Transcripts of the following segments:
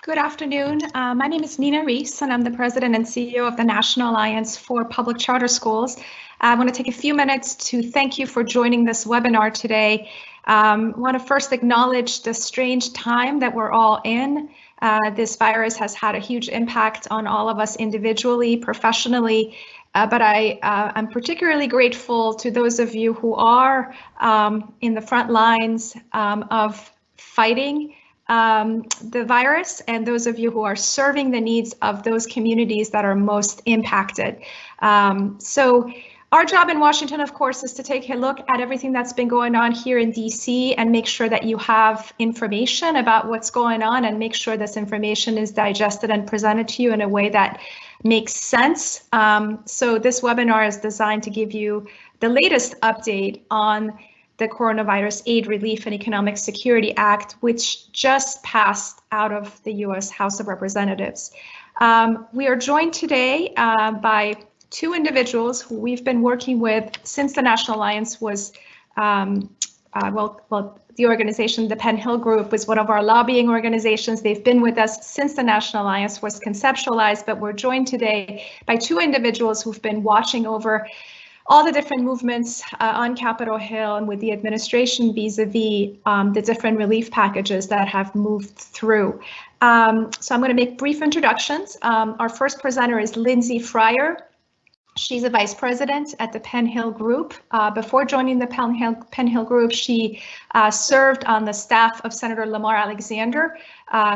Good afternoon. My name is Nina Reese, and I'm the president and CEO of the National Alliance for Public Charter Schools. I want to take a few minutes to thank you for joining this webinar today. I want to first acknowledge the strange time that we're all in. This virus has had a huge impact on all of us individually, professionally, but I'm particularly grateful to those of you who are in the front lines of fighting the virus, and those of you who are serving the needs of those communities that are most impacted. So our job in Washington, of course, is to take a look at everything that's been going on here in DC and make sure that you have information about what's going on and make sure this information is digested and presented to you in a way that makes sense. So this webinar is designed to give you the latest update on the Coronavirus Aid, Relief, and Economic Security Act, which just passed out of the U.S. House of Representatives. We are joined today by two individuals who we've been working with since the National Alliance was, the organization, the Penn Hill Group, was one of our lobbying organizations. They've been with us since the National Alliance was conceptualized, but we're joined today by two individuals who've been watching over all the different movements on Capitol Hill and with the administration vis-a-vis the different relief packages that have moved through. So I'm going to make brief introductions. Our first presenter is Lindsay Fryer. She's a vice president at the Penn Hill Group. Before joining the Penn Hill Group, she served on the staff of Senator Lamar Alexander,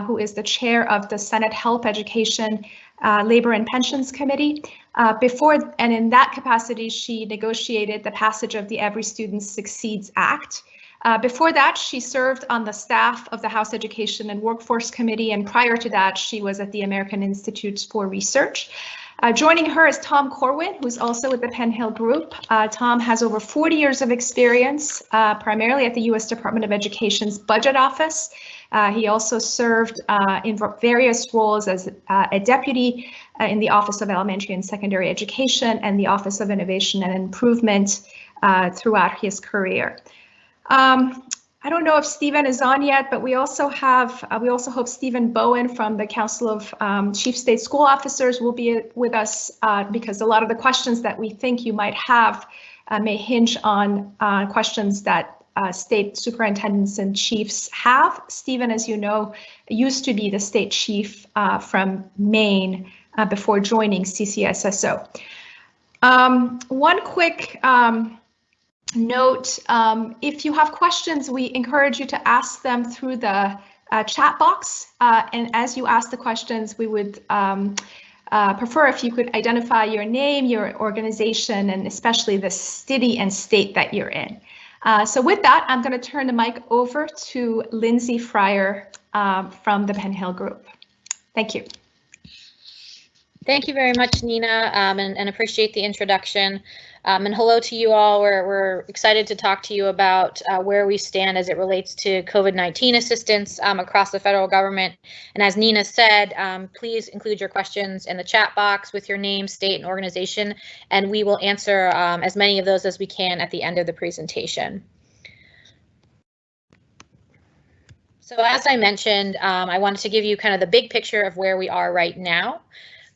who is the chair of the Senate Health, Education, Labor and Pensions Committee. In that capacity, she negotiated the passage of the Every Student Succeeds Act. Before that, she served on the staff of the House Education and Workforce Committee, and prior to that, she was at the American Institute for Research. Joining her is Tom Corwin, who's also with the Penn Hill Group. Tom has over 40 years of experience, primarily at the U.S. Department of Education's Budget Office. He also served in various roles as a deputy in the Office of Elementary and Secondary Education and the Office of Innovation and Improvement throughout his career. I don't know if Stephen is on yet, but we also hope Stephen Bowen from the Council of Chief State School Officers will be with us because a lot of the questions that we think you might have may hinge on questions that state superintendents and chiefs have. Stephen, as you know, used to be the state chief from Maine before joining CCSSO. One quick note, if you have questions, we encourage you to ask them through the chat box. And as you ask the questions, we would prefer if you could identify your name, your organization, and especially the city and state that you're in. So with that, I'm going to turn the mic over to Lindsay Fryer from the Penn Hill Group. Thank you. Thank you very much, Nina, and appreciate the introduction. And hello to you all. We're excited to talk to you about where we stand as it relates to COVID-19 assistance across the federal government. And as Nina said, please include your questions in the chat box with your name, state, and organization, and we will answer as many of those as we can at the end of the presentation. So as I mentioned, I wanted to give you kind of the big picture of where we are right now.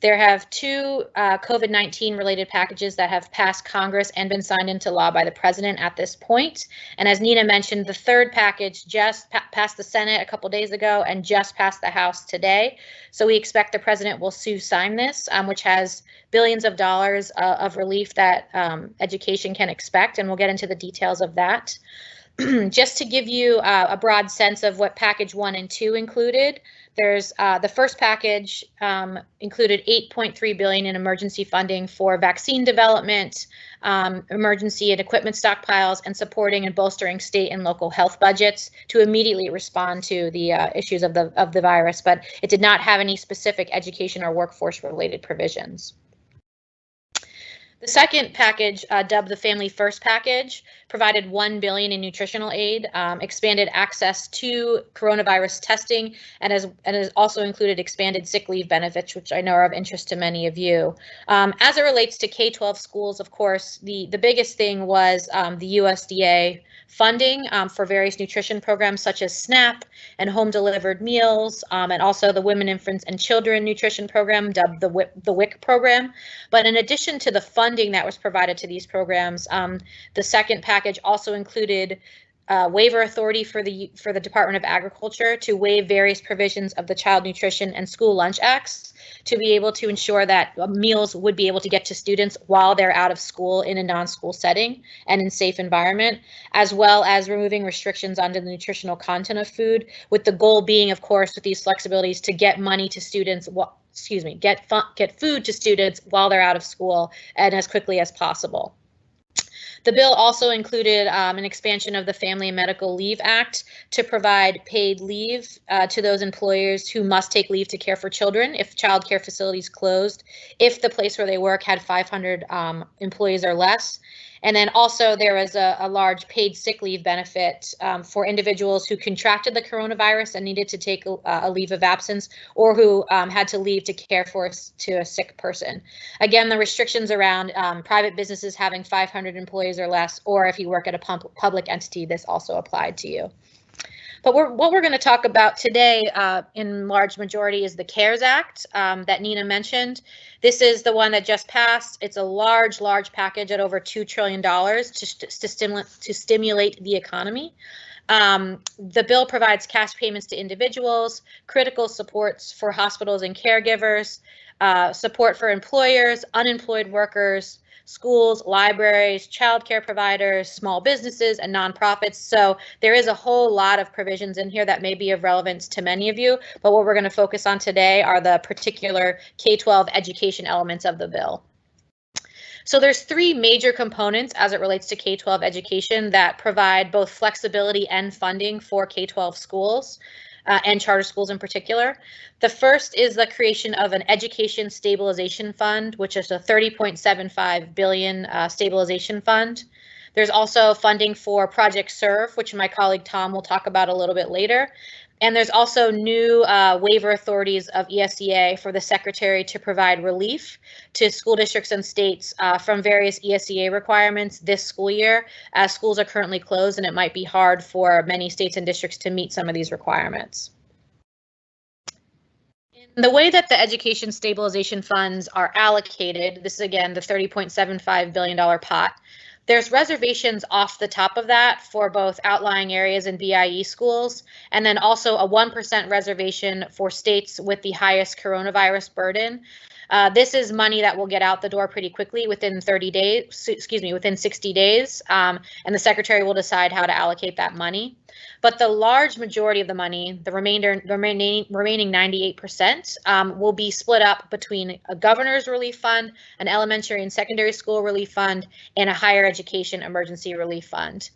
There have two COVID-19 related packages that have passed Congress and been signed into law by the president at this point. And as Nina mentioned, the third package just passed the Senate a couple days ago and just passed the House today. So we expect the president will soon sign this, which has billions of dollars of relief that education can expect. And we'll get into the details of that. Just to give you a broad sense of what package 1 and 2 included, there's the first package included $8.3 billion in emergency funding for vaccine development, emergency and equipment stockpiles, and supporting and bolstering state and local health budgets to immediately respond to the issues of the virus, but it did not have any specific education or workforce related provisions. The second package, dubbed the Family First Package, provided $1 billion in nutritional aid, expanded access to coronavirus testing, and has also included expanded sick leave benefits, which I know are of interest to many of you. As it relates to K-12 schools, of course, the biggest thing was the USDA funding for various nutrition programs such as SNAP and home delivered meals, and also the Women, Infants, and Children Nutrition Program, dubbed the WIC program. But in addition to the funding that was provided to these programs, the second package also included waiver authority for the Department of Agriculture to waive various provisions of the Child Nutrition and School Lunch Acts to be able to ensure that meals would be able to get to students while they're out of school in a non-school setting and in safe environment, as well as removing restrictions on the nutritional content of food, with the goal being, of course, with these flexibilities to get money to students, get food to students while they're out of school and as quickly as possible. The bill also included an expansion of the Family and Medical Leave Act to provide paid leave to those employers who must take leave to care for children if child care facilities closed, if the place where they work had 500 employees or less. And then also there was a large paid sick leave benefit for individuals who contracted the coronavirus and needed to take a leave of absence, or who had to leave to care for a sick person. Again, the restrictions around private businesses having 500 employees or less, or if you work at a public entity, this also applied to you. But what we're going to talk about today in large majority is the CARES Act that Nina mentioned. This is the one that just passed. It's a large package at over $2 trillion to stimulate the economy. The bill provides cash payments to individuals, critical supports for hospitals and caregivers, support for employers, unemployed workers, schools, libraries, childcare providers, small businesses, and nonprofits. So there is a whole lot of provisions in here that may be of relevance to many of you, but what we're going to focus on today are the particular K-12 education elements of the bill. So there's three major components as it relates to K-12 education that provide both flexibility and funding for K-12 schools. And charter schools in particular. The first is the creation of an Education Stabilization Fund, which is a $30.75 billion stabilization fund. There's also funding for Project Serve, which my colleague Tom will talk about a little bit later. And there's also new waiver authorities of ESEA for the Secretary to provide relief to school districts and states from various ESEA requirements this school year, as schools are currently closed and it might be hard for many states and districts to meet some of these requirements. The way that the education stabilization funds are allocated, this is again the $30.75 billion pot, there's reservations off the top of that for both outlying areas and BIE schools, and then also a 1% reservation for states with the highest coronavirus burden. This is money that will get out the door pretty quickly within 60 days, and the Secretary will decide how to allocate that money. But the large majority of the money, the remaining 98%, will be split up between a governor's relief fund, an elementary and secondary school relief fund, and a higher education emergency relief fund.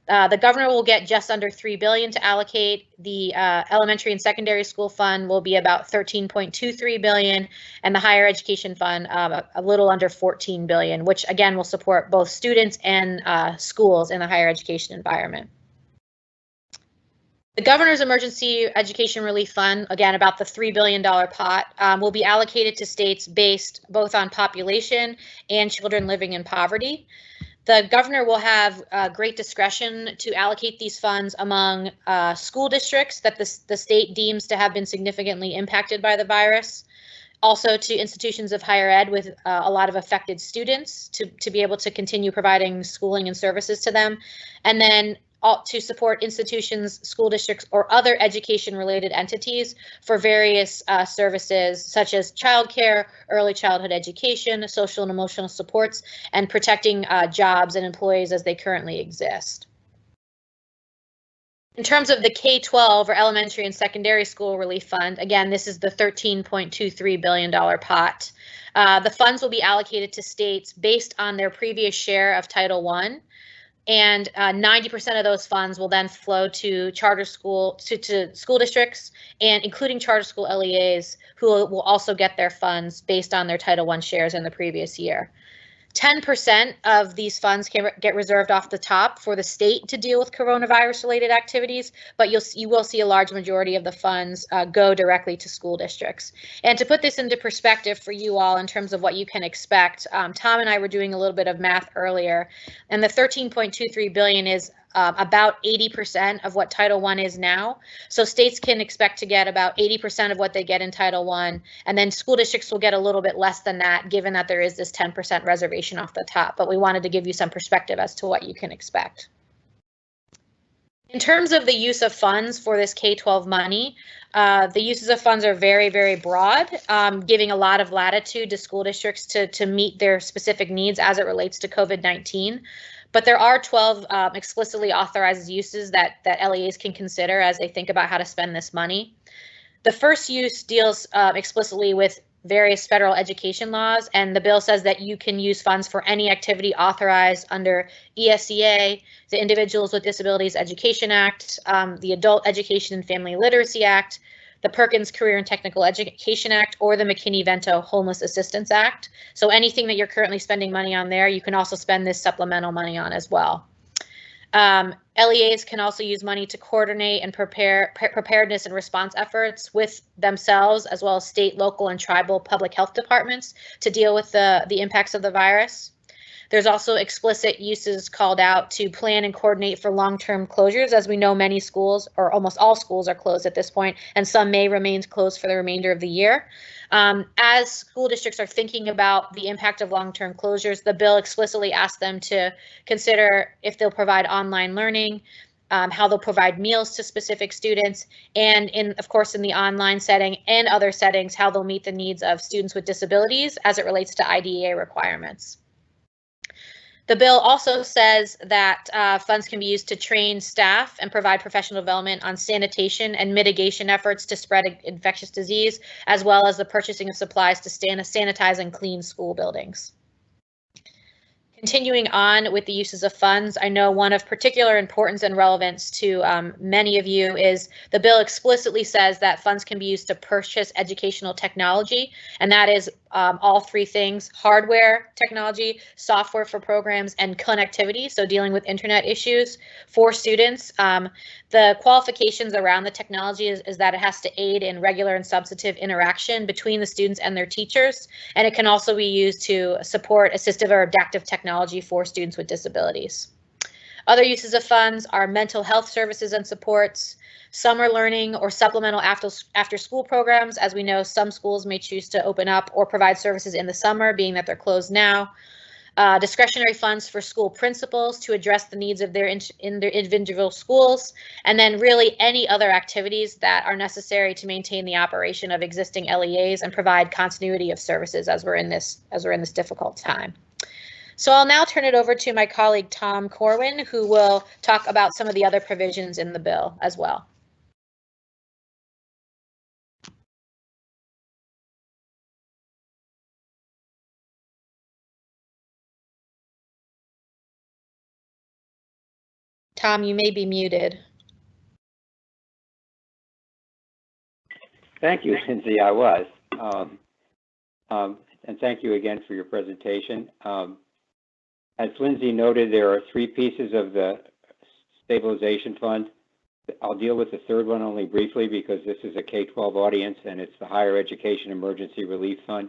The governor will get just under $3 billion to allocate. The elementary and secondary school fund will be about $13.23 billion, and the higher education fund a little under $14 billion, which again will support both students and schools in the higher education environment. The Governor's Emergency Education Relief Fund, again about the $3 billion pot, will be allocated to states based both on population and children living in poverty. The governor will have great discretion to allocate these funds among school districts that the state deems to have been significantly impacted by the virus. Also to institutions of higher ed with a lot of affected students to be able to continue providing schooling and services to them. And then to support institutions, school districts, or other education-related entities for various services such as childcare, early childhood education, social and emotional supports, and protecting jobs and employees as they currently exist. In terms of the K-12 or elementary and secondary school relief fund, again, this is the $13.23 billion pot. The funds will be allocated to states based on their previous share of Title I, and 90% of those funds will then flow to charter school, to school districts, and including charter school LEAs, who will also get their funds based on their Title I shares in the previous year. 10% of these funds can get reserved off the top for the state to deal with coronavirus-related activities, but you will see a large majority of the funds go directly to school districts. And to put this into perspective for you all in terms of what you can expect, Tom and I were doing a little bit of math earlier, and the $13.23 billion is about 80% of what Title I is now. So states can expect to get about 80% of what they get in Title I, and then school districts will get a little bit less than that, given that there is this 10% reservation off the top. But we wanted to give you some perspective as to what you can expect. In terms of the use of funds for this K-12 money, the uses of funds are very, very broad, giving a lot of latitude to school districts to meet their specific needs as it relates to COVID-19. But there are 12 explicitly authorized uses that LEAs can consider as they think about how to spend this money. The first use deals explicitly with various federal education laws, and the bill says that you can use funds for any activity authorized under ESEA, the Individuals with Disabilities Education Act, the Adult Education and Family Literacy Act, the Perkins Career and Technical Education Act, or the McKinney-Vento Homeless Assistance Act. So anything that you're currently spending money on there, you can also spend this supplemental money on as well. LEAs can also use money to coordinate and prepare preparedness and response efforts with themselves, as well as state, local, and tribal public health departments to deal with the impacts of the virus. There's also explicit uses called out to plan and coordinate for long-term closures. As we know, many schools, or almost all schools, are closed at this point, and some may remain closed for the remainder of the year. As school districts are thinking about the impact of long-term closures, the bill explicitly asks them to consider if they'll provide online learning, how they'll provide meals to specific students, and of course, in the online setting and other settings, how they'll meet the needs of students with disabilities as it relates to IDEA requirements. The bill also says that funds can be used to train staff and provide professional development on sanitation and mitigation efforts to spread infectious disease, as well as the purchasing of supplies to sanitize and clean school buildings. Continuing on with the uses of funds, I know one of particular importance and relevance to many of you is the bill explicitly says that funds can be used to purchase educational technology, and that is all three things: hardware technology, software for programs, and connectivity, so dealing with internet issues for students. The qualifications around the technology is that it has to aid in regular and substantive interaction between the students and their teachers, and it can also be used to support assistive or adaptive technology for students with disabilities. Other uses of funds are mental health services and supports, summer learning or supplemental after school programs. As we know, some schools may choose to open up or provide services in the summer, being that they're closed now. Discretionary funds for school principals to address the needs of their individual schools, and then really any other activities that are necessary to maintain the operation of existing LEAs and provide continuity of services as we're in this difficult time. So I'll now turn it over to my colleague Tom Corwin, who will talk about some of the other provisions in the bill as well. Tom, you may be muted. Thank you, Lindsay. I was. And thank you again for your presentation. As Lindsay noted, there are three pieces of the stabilization fund. I'll deal with the third one only briefly because this is a K-12 audience and it's the Higher Education Emergency Relief Fund.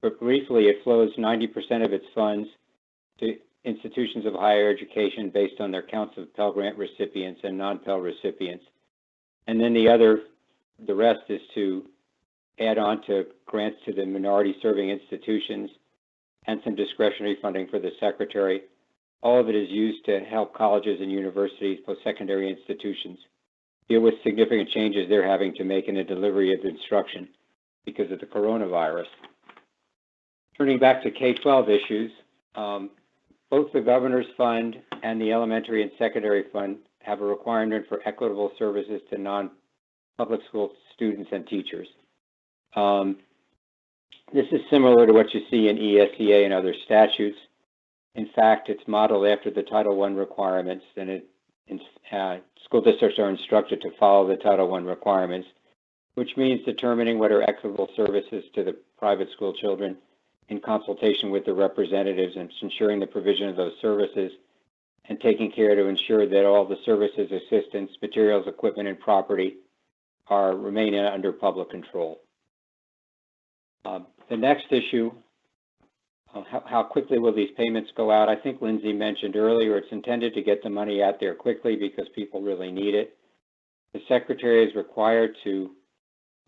But briefly, it flows 90% of its funds to institutions of higher education based on their counts of Pell Grant recipients and non-Pell recipients. And then the rest is to add on to grants to the minority serving institutions and some discretionary funding for the Secretary. All of it is used to help colleges and universities, post-secondary institutions, deal with significant changes they're having to make in the delivery of instruction because of the coronavirus. Turning back to K-12 issues, both the Governor's Fund and the Elementary and Secondary Fund have a requirement for equitable services to non-public school students and teachers. This is similar to what you see in ESEA and other statutes. In fact, it's modeled after the Title I requirements, and school districts are instructed to follow the Title I requirements, which means determining what are equitable services to the private school children in consultation with the representatives and ensuring the provision of those services and taking care to ensure that all the services, assistance, materials, equipment, and property remain under public control. The next issue, how quickly will these payments go out? I think Lindsay mentioned earlier it's intended to get the money out there quickly because people really need it. The Secretary is required to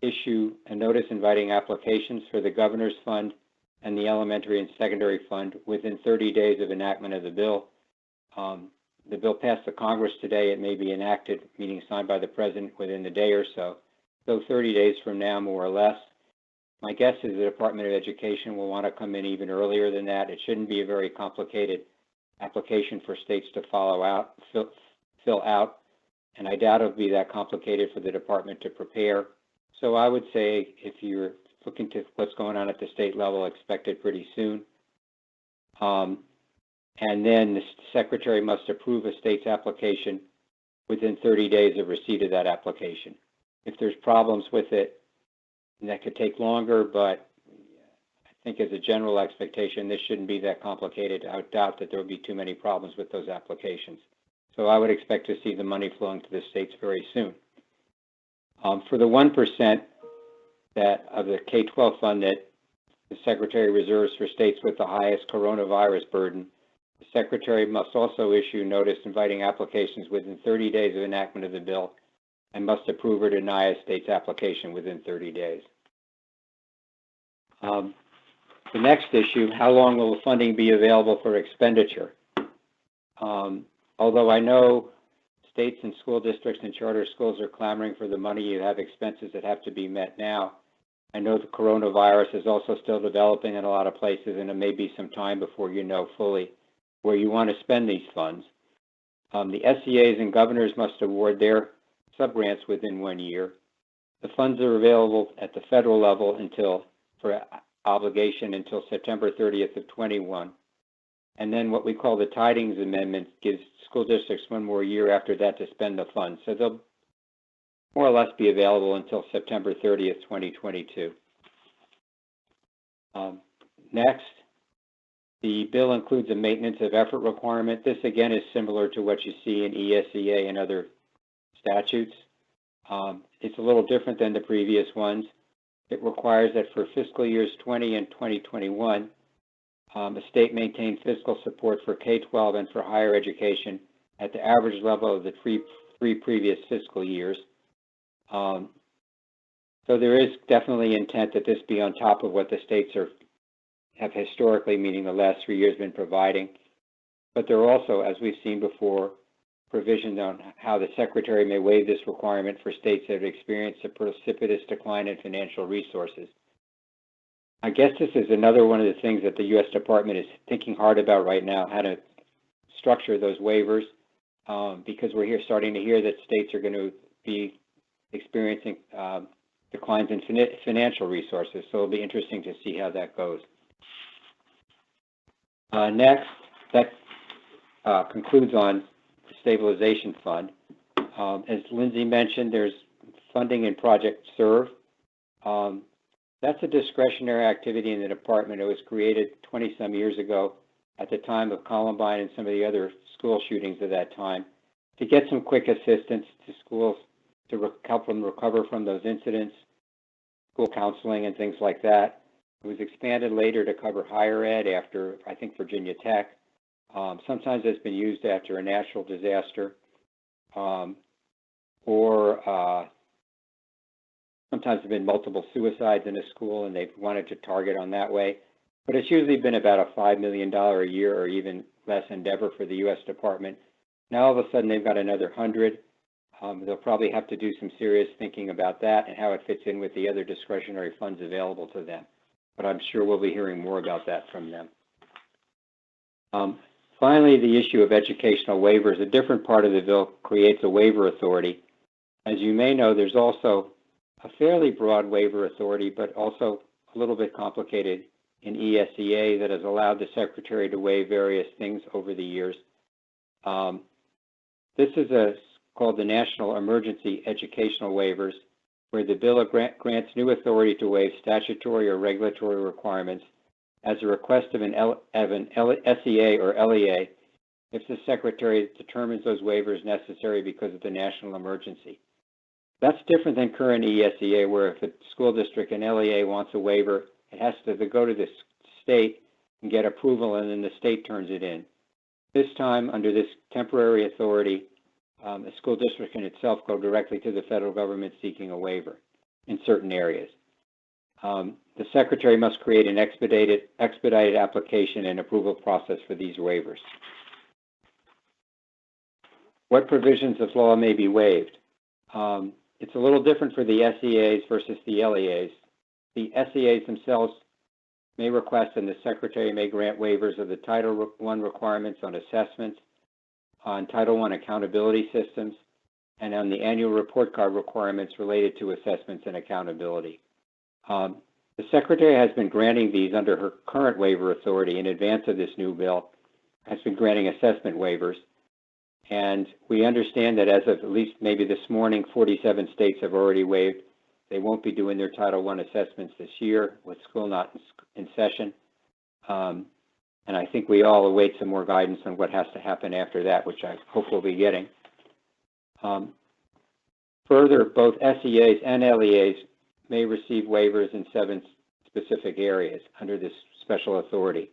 issue a notice inviting applications for the Governor's Fund and the Elementary and Secondary Fund within 30 days of enactment of the bill. The bill passed the Congress today. It may be enacted, meaning signed by the President within the day or so. So 30 days from now, more or less. My guess is the Department of Education will want to come in even earlier than that. It shouldn't be a very complicated application for states to fill out, and I doubt it'll be that complicated for the department to prepare. So I would say if you're looking to what's going on at the state level, expect it pretty soon. And then the Secretary must approve a state's application within 30 days of receipt of that application. If there's problems with it, that could take longer, but I think as a general expectation, this shouldn't be that complicated. I doubt that there will be too many problems with those applications. So I would expect to see the money flowing to the states very soon. For the 1% of the K-12 fund that the Secretary reserves for states with the highest coronavirus burden, the Secretary must also issue notice inviting applications within 30 days of enactment of the bill and must approve or deny a state's application within 30 days. The next issue, how long will the funding be available for expenditure? Although I know states and school districts and charter schools are clamoring for the money, you have expenses that have to be met now. I know the coronavirus is also still developing in a lot of places, and it may be some time before you know fully where you want to spend these funds. The SEAs and governors must award their subgrants within 1 year. The funds are available at the federal level for obligation until September 30th of 21. And then what we call the Tidings Amendment gives school districts 1 more year after that to spend the funds. So they'll more or less be available until September 30th, 2022. Next, the bill includes a maintenance of effort requirement. This again is similar to what you see in ESEA and other statutes. It's a little different than the previous ones. It requires that for fiscal years 20 and 2021, the state maintain fiscal support for K-12 and for higher education at the average level of the three previous fiscal years. So there is definitely intent that this be on top of what the states have historically, meaning the last 3 years, been providing. But there are also, as we've seen before, provisions on how the Secretary may waive this requirement for states that have experienced a precipitous decline in financial resources. I guess this is another one of the things that the U.S. Department is thinking hard about right now, how to structure those waivers, because we're starting to hear that states are going to be experiencing declines in financial resources. So it'll be interesting to see how that goes. Next, that concludes on the Stabilization Fund. As Lindsay mentioned, there's funding in Project SERVE. That's a discretionary activity in the department. It was created 20-some years ago at the time of Columbine and some of the other school shootings of that time to get some quick assistance to schools to help them recover from those incidents, school counseling and things like that. It was expanded later to cover higher ed after, I think, Virginia Tech. Sometimes it's been used after a natural disaster, or sometimes there have been multiple suicides in a school and they've wanted to target on that way. But it's usually been about a $5 million a year or even less endeavor for the U.S. Department. Now all of a sudden they've got another 100. They'll probably have to do some serious thinking about that and how it fits in with the other discretionary funds available to them. But I'm sure we'll be hearing more about that from them. Finally, the issue of educational waivers. A different part of the bill creates a waiver authority. As you may know, there's also a fairly broad waiver authority, but also a little bit complicated in ESEA that has allowed the Secretary to waive various things over the years. This is called the National Emergency Educational Waivers, where the bill grants new authority to waive statutory or regulatory requirements as a request of an SEA or LEA if the Secretary determines those waivers necessary because of the national emergency. That's different than current ESEA, where if a school district and LEA wants a waiver, it has to go to the state and get approval, and then the state turns it in. This time, under this temporary authority, the school district can itself go directly to the federal government seeking a waiver in certain areas. The Secretary must create an expedited application and approval process for these waivers. What provisions of law may be waived? It's a little different for the SEAs versus the LEAs. The SEAs themselves may request and the Secretary may grant waivers of the Title I requirements on assessments, on Title I accountability systems, and on the annual report card requirements related to assessments and accountability. The Secretary has been granting these under her current waiver authority in advance of this new bill, has been granting assessment waivers. And we understand that as of at least maybe this morning, 47 states have already waived. They won't be doing their Title I assessments this year with school not in session. And I think we all await some more guidance on what has to happen after that, which I hope we'll be getting. Further, both SEAs and LEAs may receive waivers in 7 specific areas under this special authority.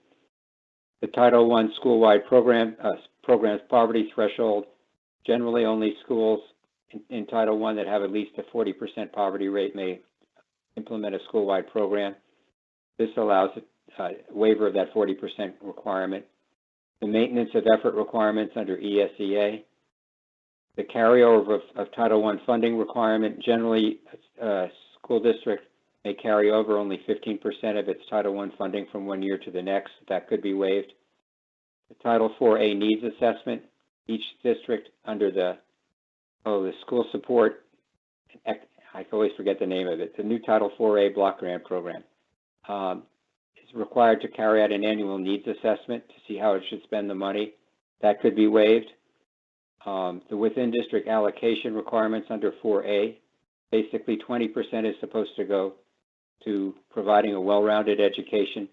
The Title I school-wide program's poverty threshold. Generally, only schools in Title I that have at least a 40% poverty rate may implement a school-wide program. This allows a waiver of that 40% requirement. The maintenance of effort requirements under ESEA. The carryover of Title I funding requirement. Generally, a school district may carry over only 15% of its Title I funding from one year to the next. That could be waived. The Title IV-A needs assessment. Each district under the school support, I always forget the name of it, the new Title IV-A block grant program, is required to carry out an annual needs assessment to see how it should spend the money. That could be waived. The within district allocation requirements under 4A, basically 20% is supposed to go to providing a well-rounded education,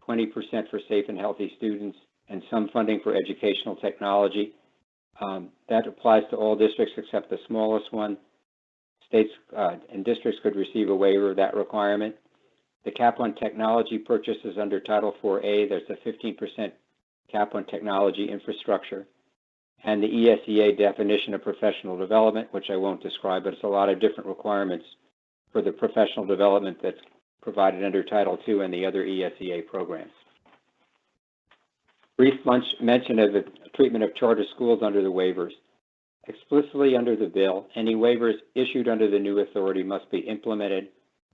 20% for safe and healthy students, and some funding for educational technology. That applies to all districts except the smallest one. States and districts could receive a waiver of that requirement. The cap on technology purchases under Title IV-A, there's a 15% cap on technology infrastructure. And the ESEA definition of professional development, which I won't describe, but it's a lot of different requirements for the professional development that's provided under Title II and the other ESEA programs. Brief mention of the treatment of charter schools under the waivers. Explicitly under the bill, any waivers issued under the new authority must be implemented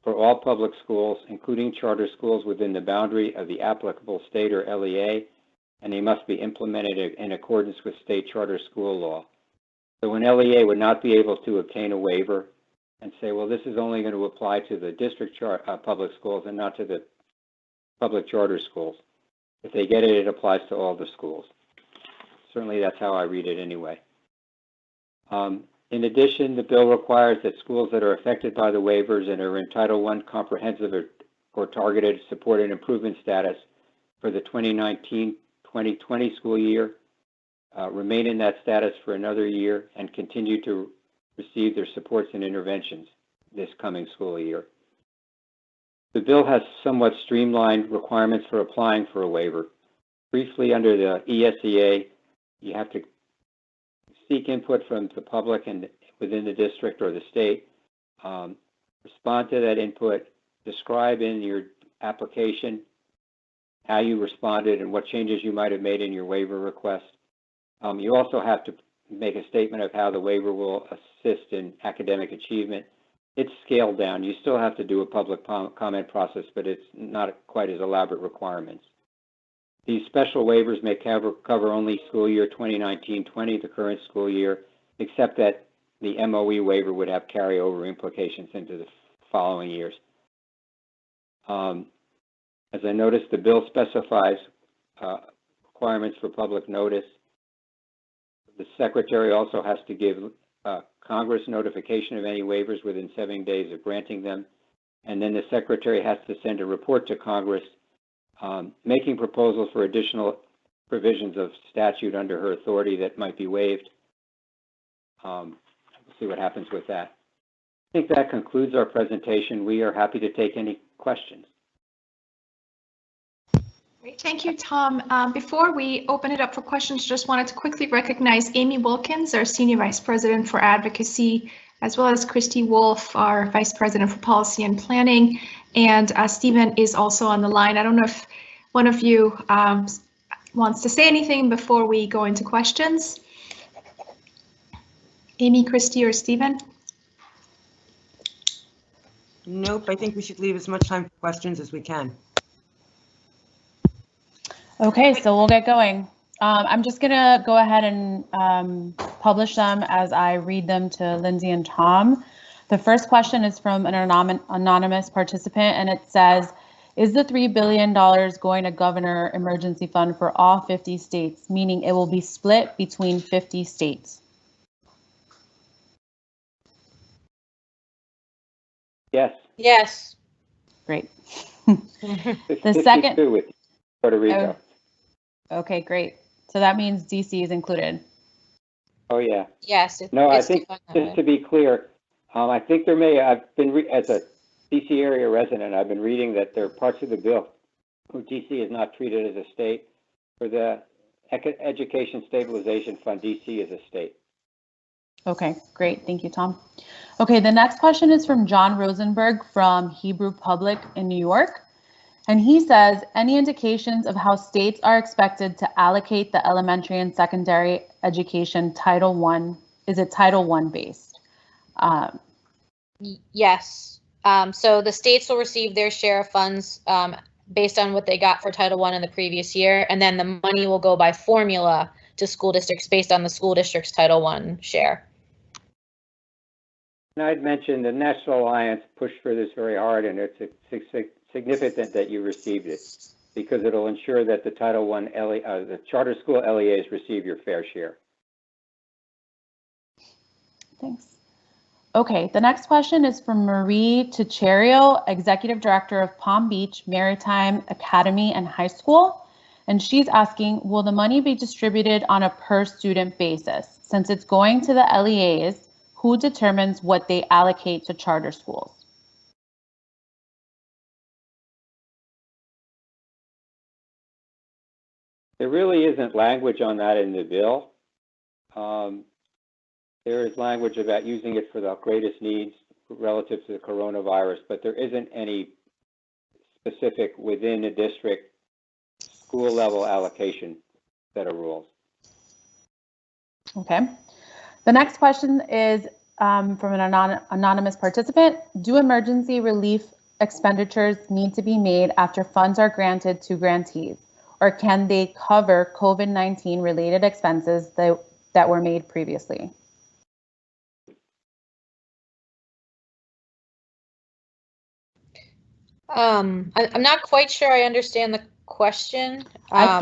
for all public schools, including charter schools within the boundary of the applicable state or LEA, and they must be implemented in accordance with state charter school law. So an LEA would not be able to obtain a waiver and say, well, this is only going to apply to the district public schools and not to the public charter schools. If they get it, it applies to all the schools. Certainly that's how I read it anyway. In addition, the bill requires that schools that are affected by the waivers and are in Title I comprehensive or targeted support and improvement status for the 2019-2020 school year remain in that status for another year and continue to receive their supports and interventions this coming school year. The bill has somewhat streamlined requirements for applying for a waiver. Briefly, under the ESEA, you have to seek input from the public and within the district or the state. Respond to that input. Describe in your application how you responded and what changes you might have made in your waiver request. You also have to make a statement of how the waiver will assist in academic achievement. It's scaled down. You still have to do a public comment process, but it's not quite as elaborate requirements. These special waivers may cover only school year 2019-20, the current school year, except that the MOE waiver would have carryover implications into the following years. As I noticed, the bill specifies requirements for public notice. The Secretary also has to give Congress notification of any waivers within 7 days of granting them. And then the Secretary has to send a report to Congress making proposals for additional provisions of statute under her authority that might be waived. We'll see what happens with that. I think that concludes our presentation. We are happy to take any questions. Great. Thank you, Tom. Before we open it up for questions, just wanted to quickly recognize Amy Wilkins, our Senior Vice President for Advocacy, as well as Christy Wolf, our Vice President for Policy and Planning. And Stephen is also on the line. I don't know if one of you wants to say anything before we go into questions. Amy, Christy, or Stephen? Nope, I think we should leave as much time for questions as we can. Okay, so we'll get going. I'm just gonna go ahead and publish them as I read them to Lindsay and Tom. The first question is from an anonymous participant, and it says, is the $3 billion going to Governor Emergency Fund for all 50 states, meaning it will be split between 50 states? Yes. Yes. Great. The second. With Puerto Rico. Okay, great. So that means DC is included. Oh, yeah. Yes. No, I think just to be clear, I think there may, I've been, as a DC area resident, I've been reading that there are parts of the bill where DC is not treated as a state. For the Education Stabilization Fund, DC is a state. Okay, great. Thank you, Tom. Okay, the next question is from John Rosenberg from Hebrew Public in New York. And he says, any indications of how states are expected to allocate the elementary and secondary education Title I? Is it Title I based? Yes. So the states will receive their share of funds based on what they got for Title I in the previous year, and then the money will go by formula to school districts based on the school district's Title I share. And I'd mentioned the National Alliance pushed for this very hard, and it's significant that you received it because it'll ensure that the Title I the charter school LEAs receive your fair share. Thanks. Okay, the next question is from Marie Ticherio, Executive Director of Palm Beach Maritime Academy and High School. And she's asking, will the money be distributed on a per student basis? Since it's going to the LEAs, who determines what they allocate to charter schools? There really isn't language on that in the bill. There is language about using it for the greatest needs relative to the coronavirus, but there isn't any specific within a district school level allocation set of rules. Okay. The next question is from an anonymous participant. Do emergency relief expenditures need to be made after funds are granted to grantees, or can they cover COVID-19 related expenses that were made previously? I'm not quite sure I understand the question. I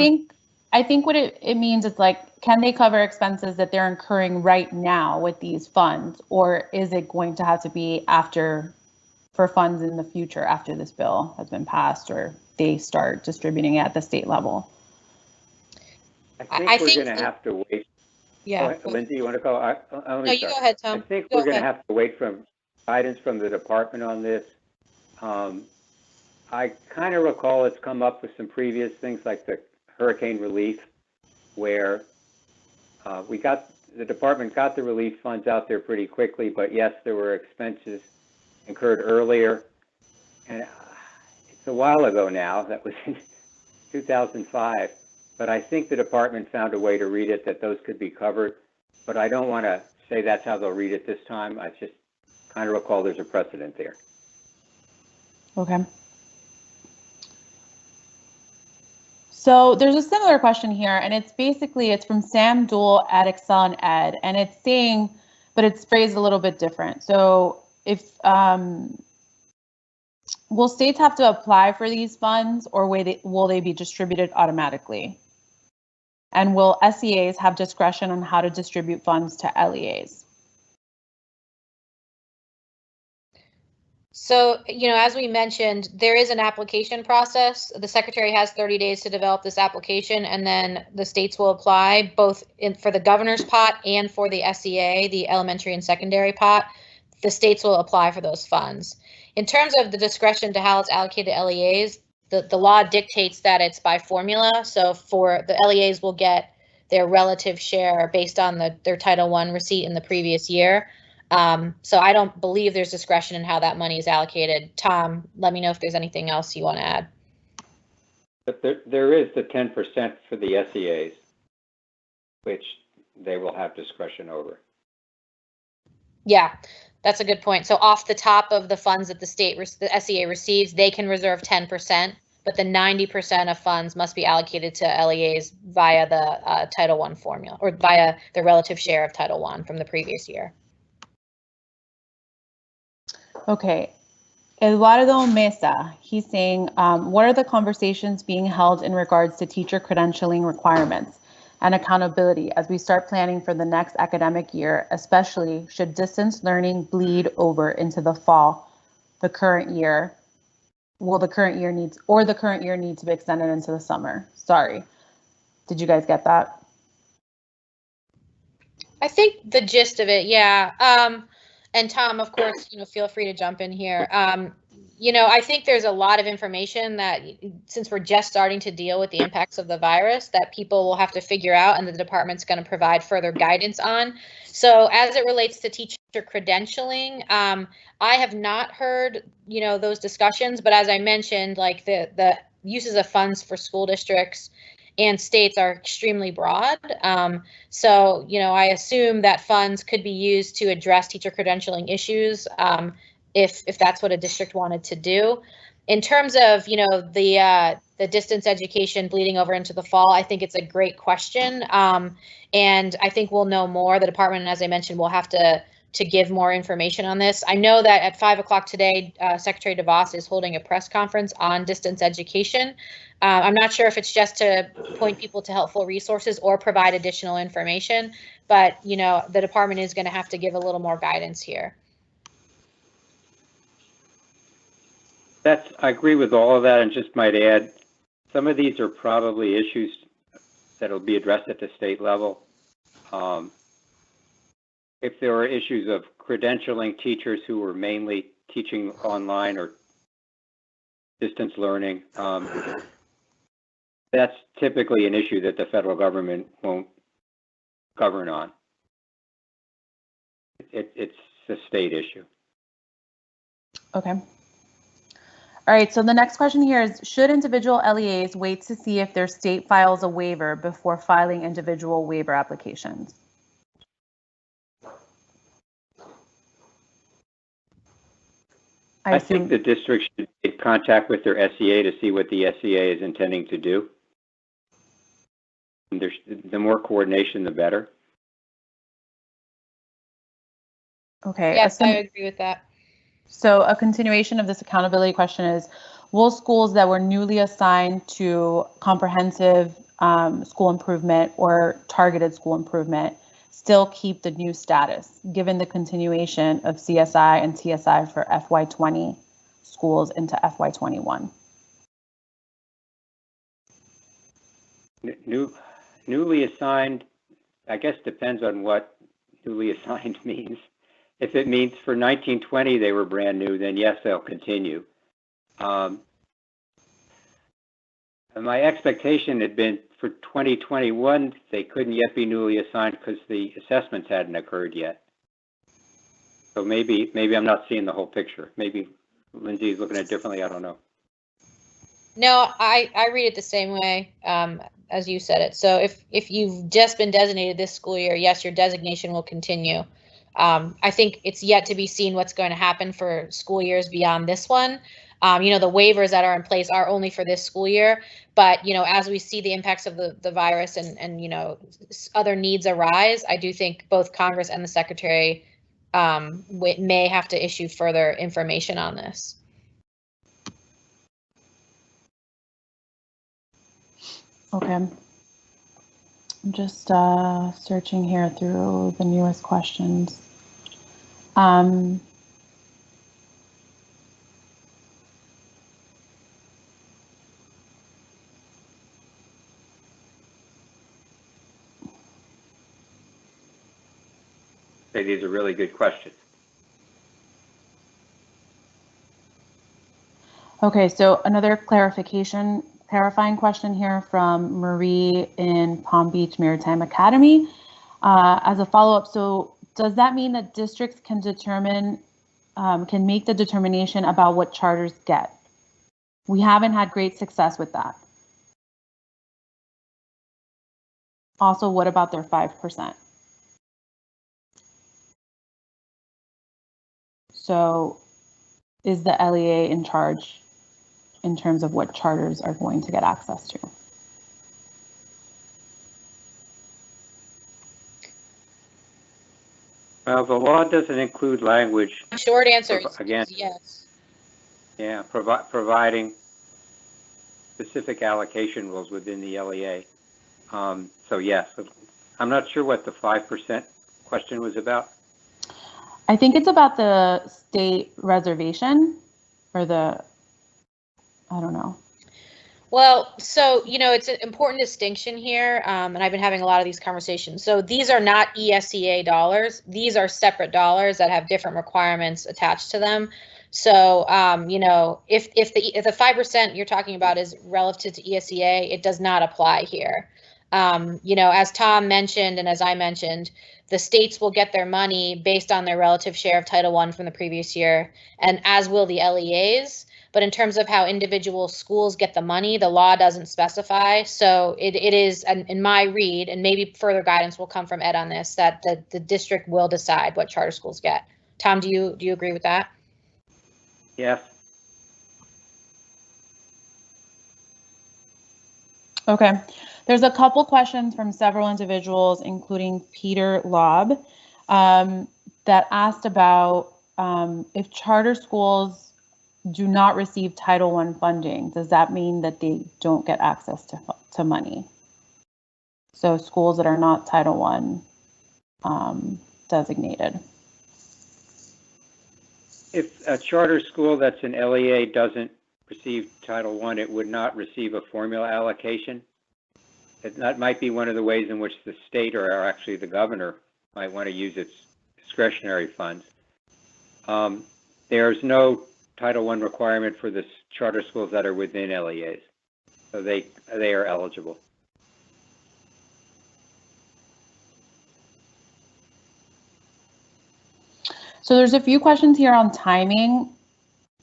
think what it means is like, can they cover expenses that they're incurring right now with these funds, or is it going to have to be for funds in the future after this bill has been passed or they start distributing it at the state level? I think we're going to have to wait. Yeah. Lindsay, you want to go? No, you go ahead, Tom. I think we're going to have to wait for guidance from the department on this. I kind of recall it's come up with some previous things like the hurricane relief, where the department got the relief funds out there pretty quickly, but yes, there were expenses incurred earlier. And it's a while ago now, that was in 2005, but I think the department found a way to read it that those could be covered, but I don't want to say that's how they'll read it this time. I just kind of recall there's a precedent there. Okay. So there's a similar question here, and it's from Sam Duell at Excel and Ed, and it's saying, but it's phrased a little bit different. So if will states have to apply for these funds, or will they be distributed automatically? And will SEAs have discretion on how to distribute funds to LEAs? So, as we mentioned, there is an application process. The secretary has 30 days to develop this application, and then the states will apply both for the governor's pot and for the SEA, the elementary and secondary pot. The states will apply for those funds. In terms of the discretion to how it's allocated to LEAs, the law dictates that it's by formula. So for the LEAs will get their relative share based on their Title I receipt in the previous year. So I don't believe there's discretion in how that money is allocated. Tom, let me know if there's anything else you want to add. But there is the 10% for the SEAs, which they will have discretion over. Yeah, that's a good point. So off the top of the funds that the SEA receives, they can reserve 10%, but the 90% of funds must be allocated to LEAs via the Title I formula, or via the relative share of Title I from the previous year. Okay, Eduardo Mesa, he's saying, what are the conversations being held in regards to teacher credentialing requirements and accountability as we start planning for the next academic year, especially should distance learning bleed over into the fall, the current year? Will the current year need to be extended into the summer? Sorry, did you guys get that? I think the gist of it, yeah. And Tom, of course, feel free to jump in here. I think there's a lot of information that, since we're just starting to deal with the impacts of the virus, that people will have to figure out, and the department's going to provide further guidance on. So as it relates to teacher credentialing, I have not heard, those discussions, but as I mentioned, like the uses of funds for school districts and states are extremely broad. So, I assume that funds could be used to address teacher credentialing issues if that's what a district wanted to do. In terms of, the distance education bleeding over into the fall, I think it's a great question. And I think we'll know more. The department, as I mentioned, will have to give more information on this. I know that at 5 o'clock today, Secretary DeVos is holding a press conference on distance education. I'm not sure if it's just to point people to helpful resources or provide additional information, but the department is going to have to give a little more guidance here. I agree with all of that, and just might add, some of these are probably issues that will be addressed at the state level. If there are issues of credentialing teachers who are mainly teaching online or distance learning, that's typically an issue that the federal government won't govern on. It's a state issue. Okay. All right, so the next question here is, should individual LEAs wait to see if their state files a waiver before filing individual waiver applications? I think the district should make contact with their SEA to see what the SEA is intending to do. And the more coordination, the better. Okay. Yes, I agree with that. So a continuation of this accountability question is, will schools that were newly assigned to comprehensive school improvement or targeted school improvement still keep the new status, given the continuation of CSI and TSI for FY20 schools into FY21? Newly assigned, I guess, depends on what newly assigned means. If it means for 1920 they were brand new, then yes, they'll continue. My expectation had been for 2021, they couldn't yet be newly assigned because the assessments hadn't occurred yet. So maybe I'm not seeing the whole picture. Maybe Lindsay is looking at it differently. I don't know. No, I read it the same way as you said it. So if you've just been designated this school year, yes, your designation will continue. I think it's yet to be seen what's going to happen for school years beyond this one. The waivers that are in place are only for this school year, but as we see the impacts of the virus and other needs arise, I do think both Congress and the Secretary may have to issue further information on this. Okay. I'm just searching here through the newest questions. These are really good questions. Okay, so another clarifying question here from Marie in Palm Beach Maritime Academy. As a follow-up, so does that mean that districts can make the determination about what charters get? We haven't had great success with that. Also, what about their 5%? So is the LEA in charge in terms of what charters are going to get access to? Well, the law doesn't include language. Short answer Again, is yes. Yeah, providing specific allocation rules within the LEA. So yes, I'm not sure what the 5% question was about. I think it's about the state reservation or I don't know. Well, so, it's an important distinction here, and I've been having a lot of these conversations. So these are not ESEA dollars. These are separate dollars that have different requirements attached to them. So, if the 5% you're talking about is relative to ESEA, it does not apply here. As Tom mentioned and as I mentioned, the states will get their money based on their relative share of Title I from the previous year, and as will the LEAs. But in terms of how individual schools get the money, the law doesn't specify. So it is, in my read, and maybe further guidance will come from Ed on this, that the district will decide what charter schools get. Tom, do you agree with that? Yes. Okay. There's a couple questions from several individuals, including Peter Lobb, that asked about if charter schools do not receive Title I funding, does that mean that they don't get access to money? So schools that are not Title I designated. If a charter school that's an LEA doesn't receive Title I, it would not receive a formula allocation. That might be one of the ways in which the state or actually the governor might want to use its discretionary funds. There's no Title I requirement for the charter schools that are within LEAs, so they are eligible. So there's a few questions here on timing.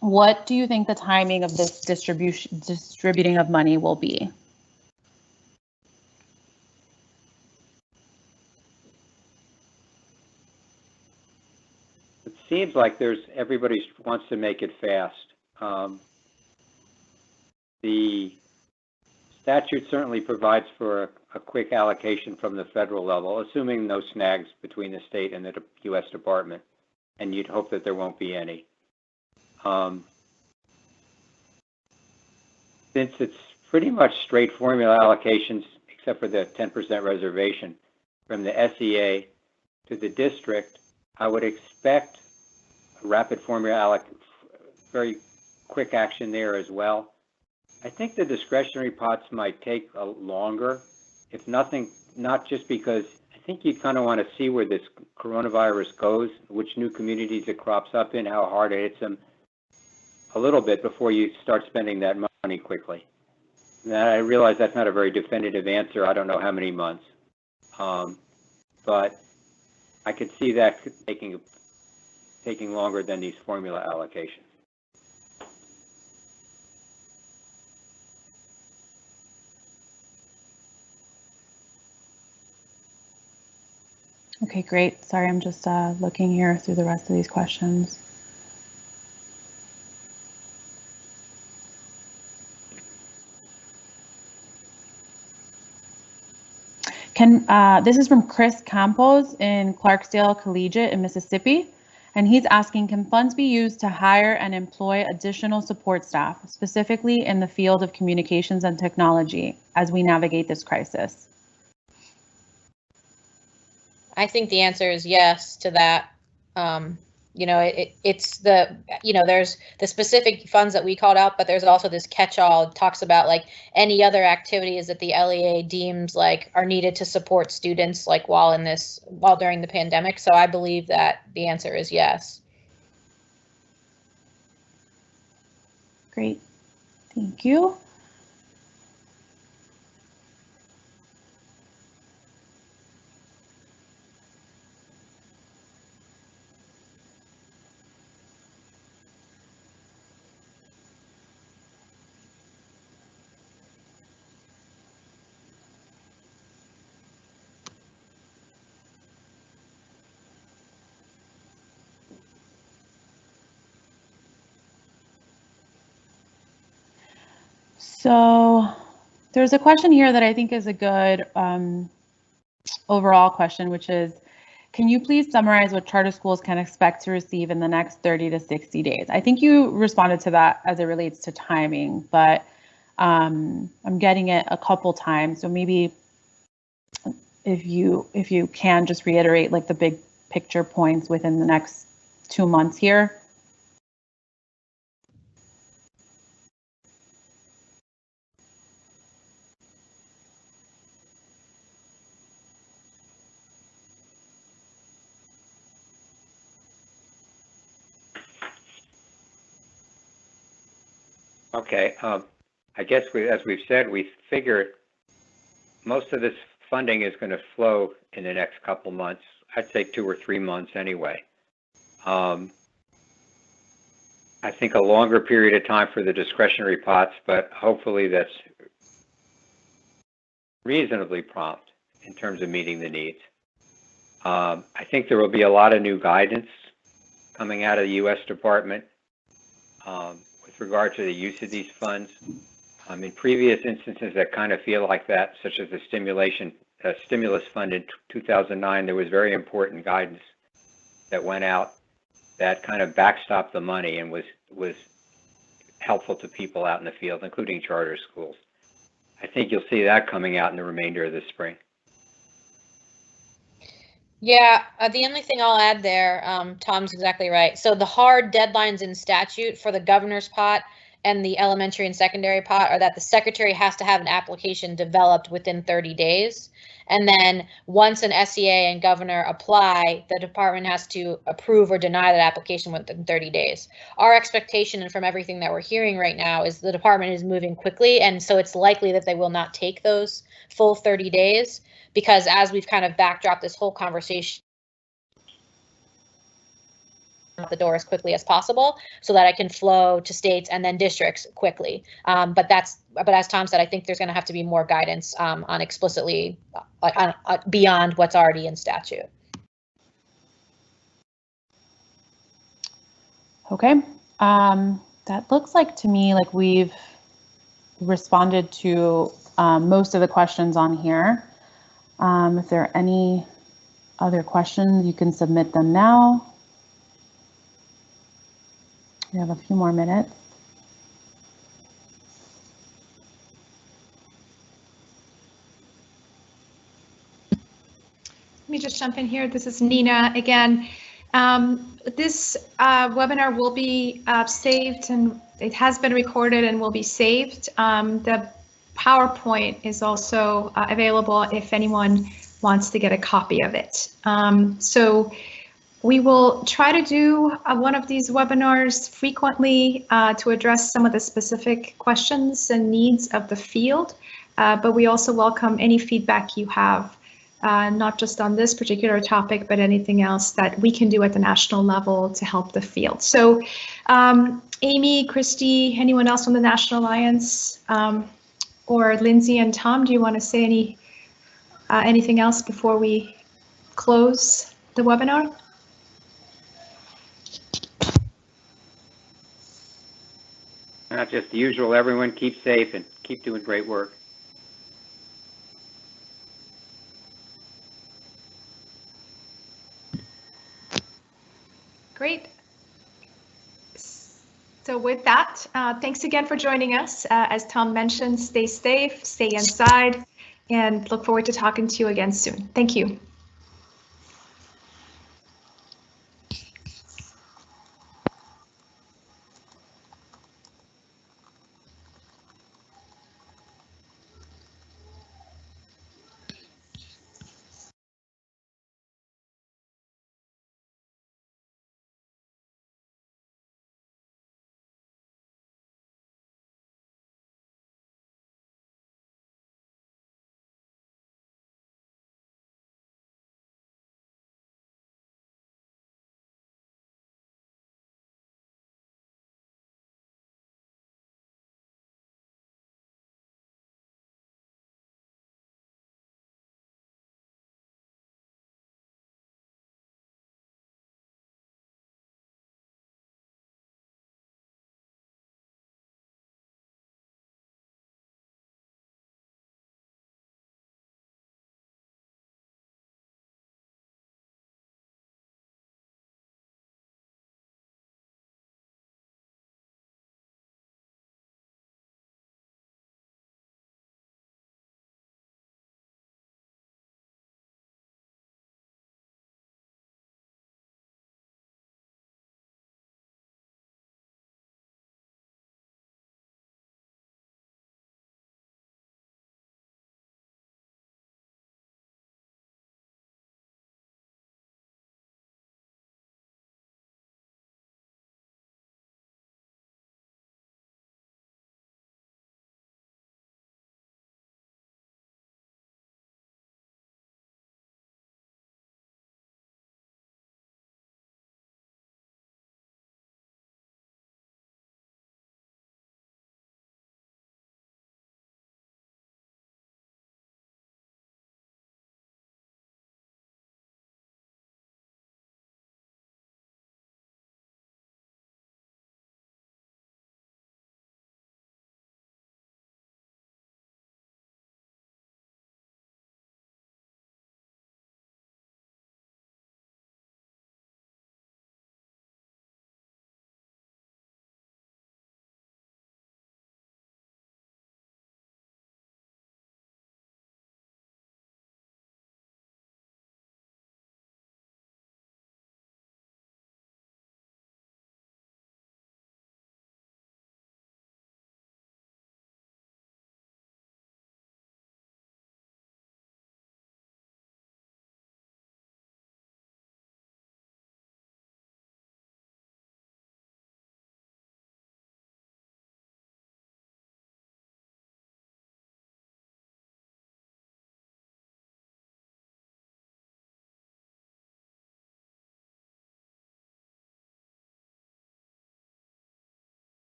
What do you think the timing of this distributing of money will be? It seems like everybody wants to make it fast. The statute certainly provides for a quick allocation from the federal level, assuming no snags between the state and the U.S. Department, and you'd hope that there won't be any. Since it's pretty much straight formula allocations, except for the 10% reservation from the SEA to the district, I would expect a rapid formula very quick action there as well. I think the discretionary pots might take longer, if nothing, not just because I think you kind of want to see where this coronavirus goes, which new communities it crops up in, how hard it hits them a little bit before you start spending that money quickly. Now, I realize that's not a very definitive answer. I don't know how many months, but I could see that taking longer than these formula allocations. Okay, great. Sorry, I'm just looking here through the rest of these questions. This is from Chris Campos in Clarksdale Collegiate in Mississippi, and he's asking, can funds be used to hire and employ additional support staff, specifically in the field of communications and technology, as we navigate this crisis? I think the answer is yes to that. You know, it's the, you know, there's the specific funds that we called out, but there's also this catch-all. It talks about like any other activities that the LEA deems like are needed to support students like while during the pandemic. So I believe that the answer is yes. Great, thank you. So there's a question here that I think is a good overall question, which is, can you please summarize what charter schools can expect to receive in the next 30 to 60 days? I think you responded to that as it relates to timing, but I'm getting it a couple times. So maybe if you can just reiterate like the big picture points within the next 2 months here. Okay, I guess as we've said, we figure most of this funding is going to flow in the next couple months. I'd say 2 or 3 months anyway. I think a longer period of time for the discretionary pots, but hopefully that's reasonably prompt in terms of meeting the needs. I think there will be a lot of new guidance coming out of the U.S. Department with regard to the use of these funds. In previous instances that kind of feel like that, such as the stimulus fund in 2009, there was very important guidance that went out that kind of backstopped the money and was helpful to people out in the field, including charter schools. I think you'll see that coming out in the remainder of the spring. Yeah, the only thing I'll add there, Tom's exactly right. So the hard deadlines in statute for the governor's pot and the elementary and secondary pot are that the secretary has to have an application developed within 30 days. And then once an SEA and governor apply, the department has to approve or deny that application within 30 days. Our expectation, and from everything that we're hearing right now, is the department is moving quickly. And so it's likely that they will not take those full 30 days. Because as we've kind of backdropped this whole conversation, out the door as quickly as possible so that I can flow to states and then districts quickly. But as Tom said, I think there's going to have to be more guidance on explicitly beyond what's already in statute. Okay, that looks like to me like we've responded to most of the questions on here. If there are any other questions, you can submit them now. We have a few more minutes. Let me just jump in here. This is Nina again. This webinar will be saved, and it has been recorded and will be saved. The PowerPoint is also available if anyone wants to get a copy of it. So We will try to do one of these webinars frequently to address some of the specific questions and needs of the field, but we also welcome any feedback you have, not just on this particular topic, but anything else that we can do at the national level to help the field. So Amy, Christy, anyone else from the National Alliance, or Lindsay and Tom, do you want to say anything else before we close the webinar? Not just the usual, everyone keep safe and keep doing great work. Great. So with that, thanks again for joining us. As Tom mentioned, stay safe, stay inside, and look forward to talking to you again soon. Thank you.